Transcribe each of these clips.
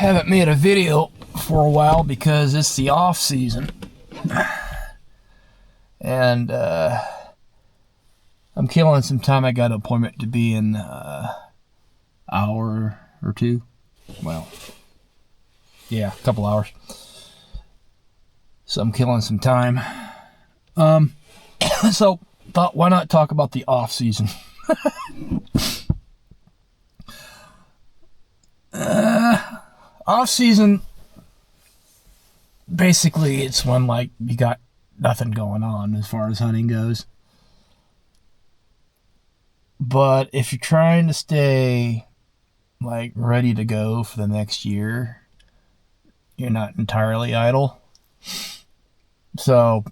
haven't made a video for a while because it's the off season. And I'm killing some time. I got an appointment to be in hour or two. Well, yeah, a couple hours. So I'm killing some time. So thought, why not talk about the off season? Off season, basically, it's when like you got nothing going on as far as hunting goes. But if you're trying to stay like ready to go for the next year, you're not entirely idle. So,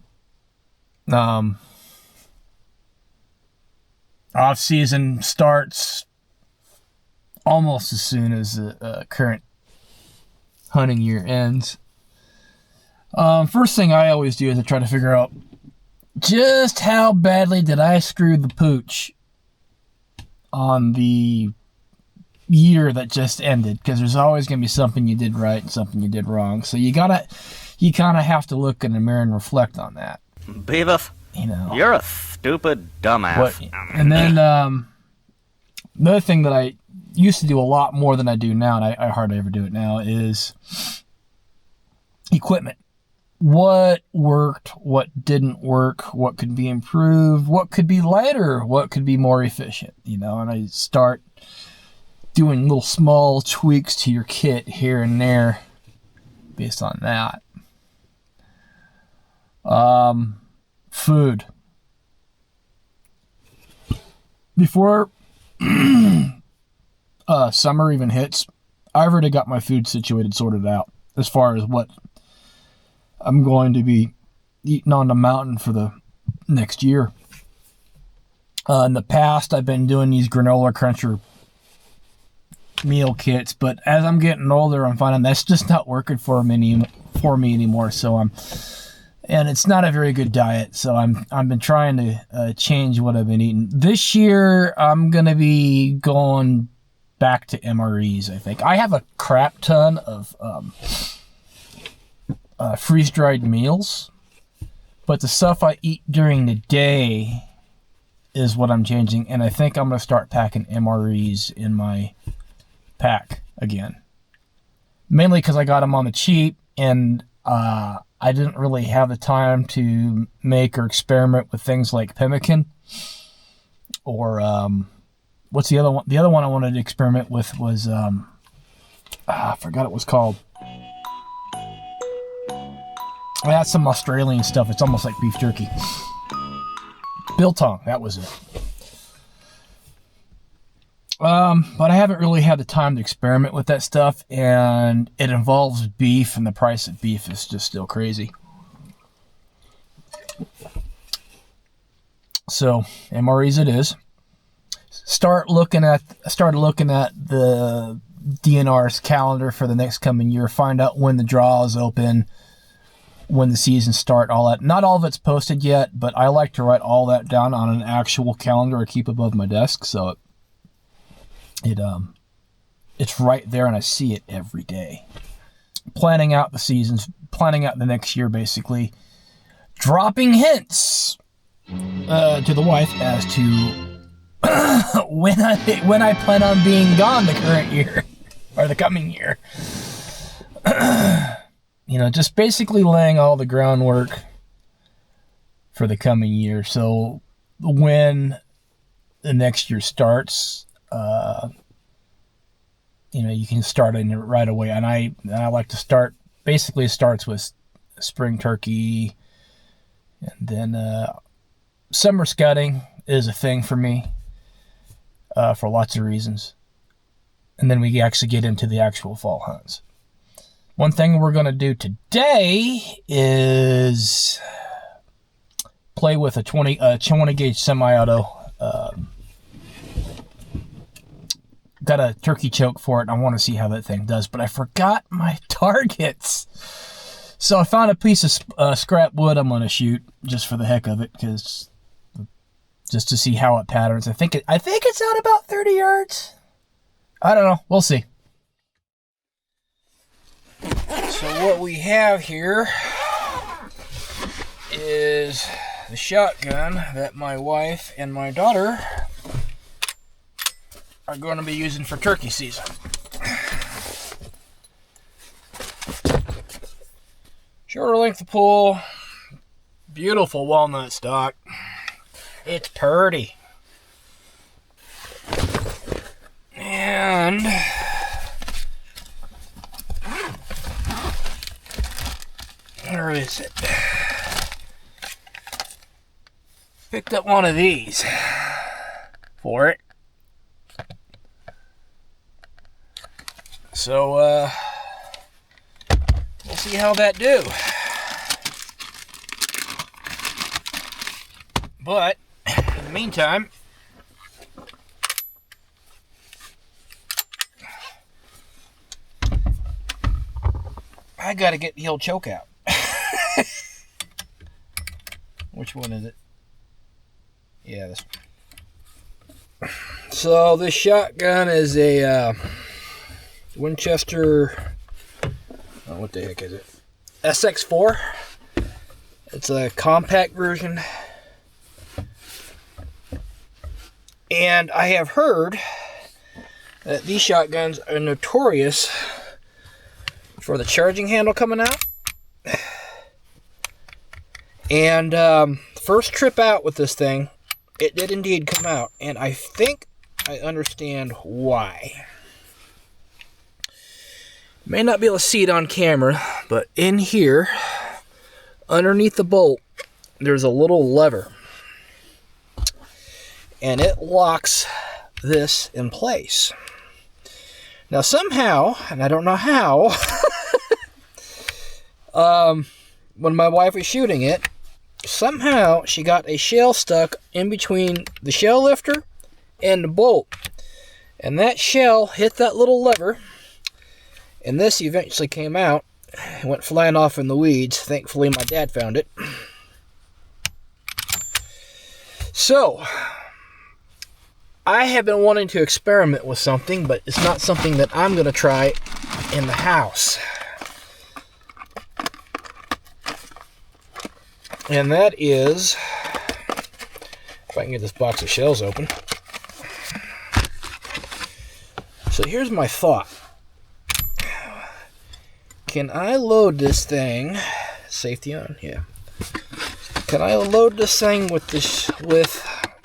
off season starts almost as soon as the current hunting year ends. First thing I always do is I try to figure out just how badly did I screw the pooch on the year that just ended, because there's always going to be something you did right and something you did wrong. So you kind of have to look in the mirror and reflect on that. Beavis, you're a stupid dumbass. And then another thing that I used to do a lot more than I do now, and I hardly ever do it now, is equipment. What worked, what didn't work, what could be improved, what could be lighter, what could be more efficient, and I start doing little small tweaks to your kit here and there based on that. Food. Before summer even hits, I've already got my food sorted out as far as what I'm going to be eating on the mountain for the next year. In the past, I've been doing these granola cruncher meal kits, but as I'm getting older, I'm finding that's just not working for me anymore. And it's not a very good diet. So I've been trying to change what I've been eating. This year, I'm gonna be going back to MREs. I think I have a crap ton of freeze-dried meals, but the stuff I eat during the day is what I'm changing, and I think I'm going to start packing MREs in my pack again. Mainly because I got them on the cheap, and I didn't really have the time to make or experiment with things like pemmican, or what's the other one? The other one I wanted to experiment with was, I forgot what it was called. That's some Australian stuff. It's almost like beef jerky. Biltong, that was it. But I haven't really had the time to experiment with that stuff, and it involves beef, and the price of beef is just still crazy. So, MREs it is. Started looking at the DNR's calendar for the next coming year, find out when the draw is open, when the season start, all that. Not all of it's posted yet, but I like to write all that down on an actual calendar I keep above my desk, so it's right there and I see it every day. Planning out the seasons, planning out the next year, basically. Dropping hints to the wife as to when I plan on being gone the current year or the coming year. Just basically laying all the groundwork for the coming year. So when the next year starts, you can start in it right away. And I like to start, basically it starts with spring turkey, and then summer scouting is a thing for me for lots of reasons. And then we actually get into the actual fall hunts. One thing we're going to do today is play with a 20 gauge semi-auto. Got a turkey choke for it, and I want to see how that thing does, but I forgot my targets. So I found a piece of scrap wood I'm going to shoot just for the heck of it, just to see how it patterns. I think it's out about 30 yards. I don't know. We'll see. So what we have here is the shotgun that my wife and my daughter are going to be using for turkey season. Shorter length of pull, beautiful walnut stock. It's purty. And where is it? Picked up one of these for it. So, we'll see how that do. But, in the meantime, I gotta get the old choke out. Which one is it? Yeah, this one. So, this shotgun is a Winchester, what the heck is it? SX4. It's a compact version. And I have heard that these shotguns are notorious for the charging handle coming out. And first trip out with this thing, it did indeed come out. And I think I understand why. May not be able to see it on camera, but in here, underneath the bolt, there's a little lever. And it locks this in place. Now somehow, and I don't know how, when my wife was shooting it, somehow she got a shell stuck in between the shell lifter and the bolt. And that shell hit that little lever. And this eventually came out and went flying off in the weeds. Thankfully, my dad found it. So, I have been wanting to experiment with something, but it's not something that I'm going to try in the house. And that is, if I can get this box of shells open. So here's my thought. Can I load this thing, safety on, yeah. Can I load this thing with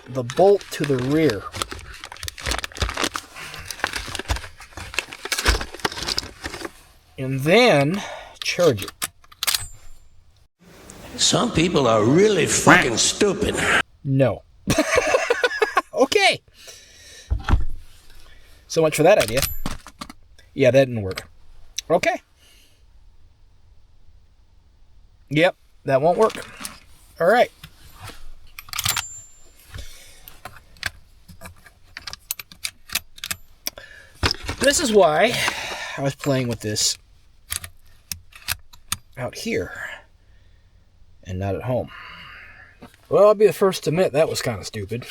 the bolt to the rear? And then charge it. Some people are really fucking stupid. No. Okay. So much for that idea. Yeah, that didn't work. Okay. Yep, that won't work. All right. This is why I was playing with this out here and not at home. Well, I'll be the first to admit that was kind of stupid.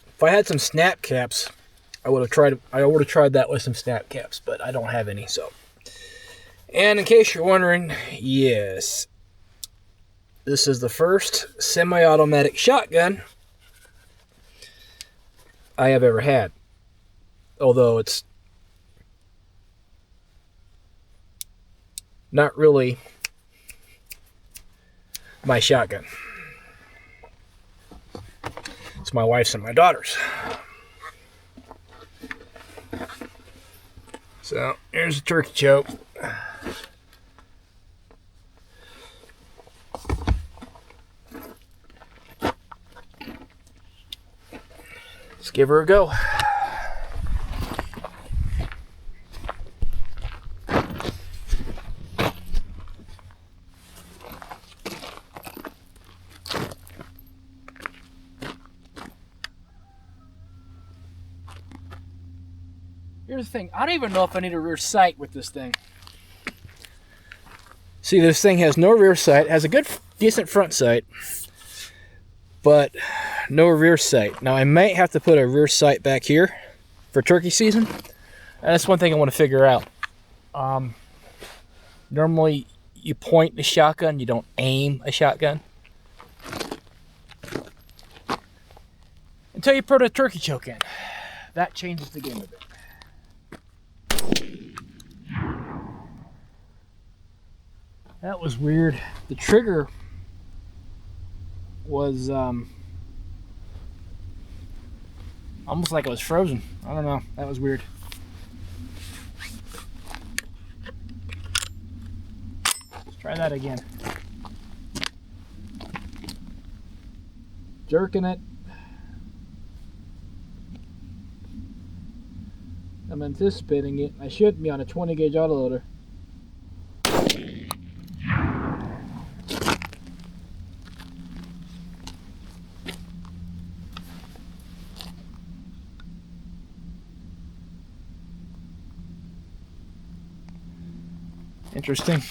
If I had some snap caps, I would have tried that with some snap caps, but I don't have any, so. And in case you're wondering, yes, this is the first semi-automatic shotgun I have ever had. Although it's not really my shotgun. It's my wife's and my daughter's. So, here's the turkey choke. Let's give her a go. Here's the thing. I don't even know if I need a rear sight with this thing. See, this thing has no rear sight. It has a good, decent front sight, but no rear sight. Now, I might have to put a rear sight back here for turkey season. That's one thing I want to figure out. Normally, you point the shotgun, you don't aim a shotgun. Until you put a turkey choke in. That changes the game a bit. That was weird. The trigger was almost like it was frozen. I don't know. That was weird. Let's try that again. Jerking it. I'm anticipating it. I should be on a 20 gauge autoloader. Interesting.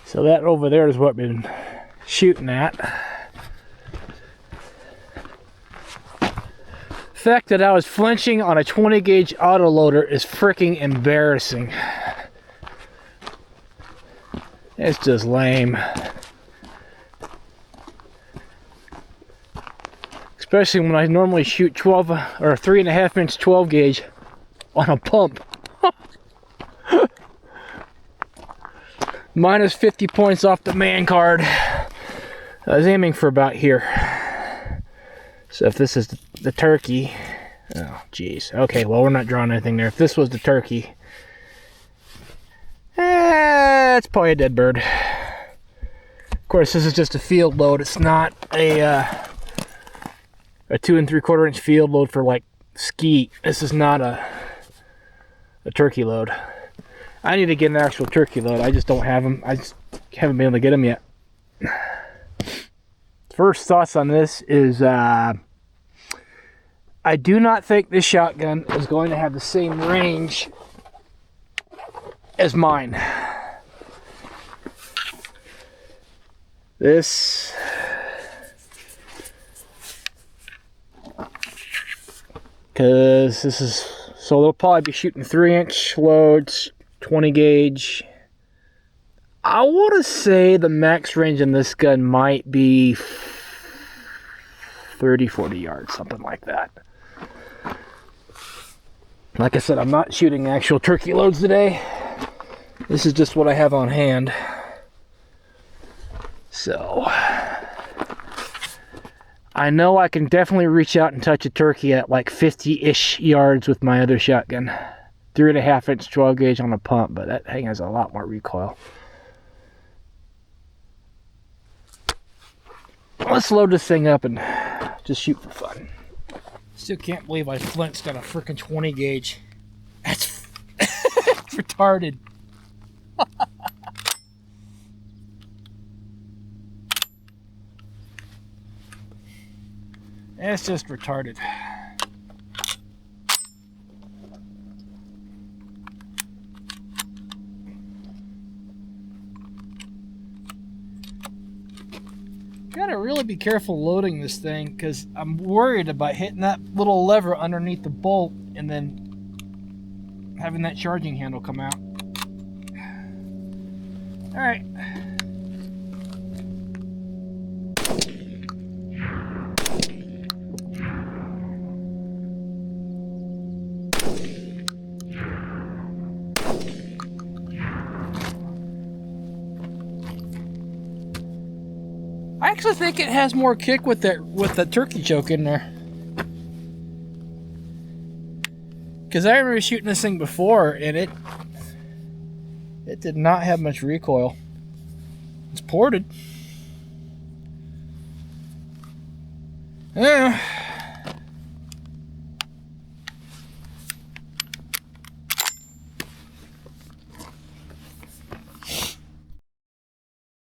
So that over there is what we've been shooting at. The fact that I was flinching on a 20 gauge autoloader is freaking embarrassing. It's just lame. Especially when I normally shoot 12 or 3.5 inch 12 gauge on a pump. Minus 50 points off the man card. I was aiming for about here. So if this is the turkey, oh geez. Okay, well we're not drawing anything there. If this was the turkey, it's probably a dead bird. Of course, this is just a field load. It's not a 2 3/4 inch field load for like skeet. This is not a turkey load. I need to get an actual turkey load. I just don't have them. I just haven't been able to get them yet. First thoughts on this is I do not think this shotgun is going to have the same range as mine. This because this is so they'll probably be shooting 3-inch loads, 20 gauge. I want to say the max range in this gun might be 30-40 yards, something like that. Like I said, I'm not shooting actual turkey loads today. This is just what I have on hand. So I know I can definitely reach out and touch a turkey at like 50-ish yards with my other shotgun. 3.5 inch 12 gauge on a pump, but that thing has a lot more recoil. Let's load this thing up and just shoot for fun. Still can't believe I flinched on a freaking 20 gauge. That's retarded. It's just retarded. Gotta really be careful loading this thing because I'm worried about hitting that little lever underneath the bolt and then having that charging handle come out. Alright. I actually think it has more kick with the turkey choke in there. Because I remember shooting this thing before and it did not have much recoil. It's ported. Yeah.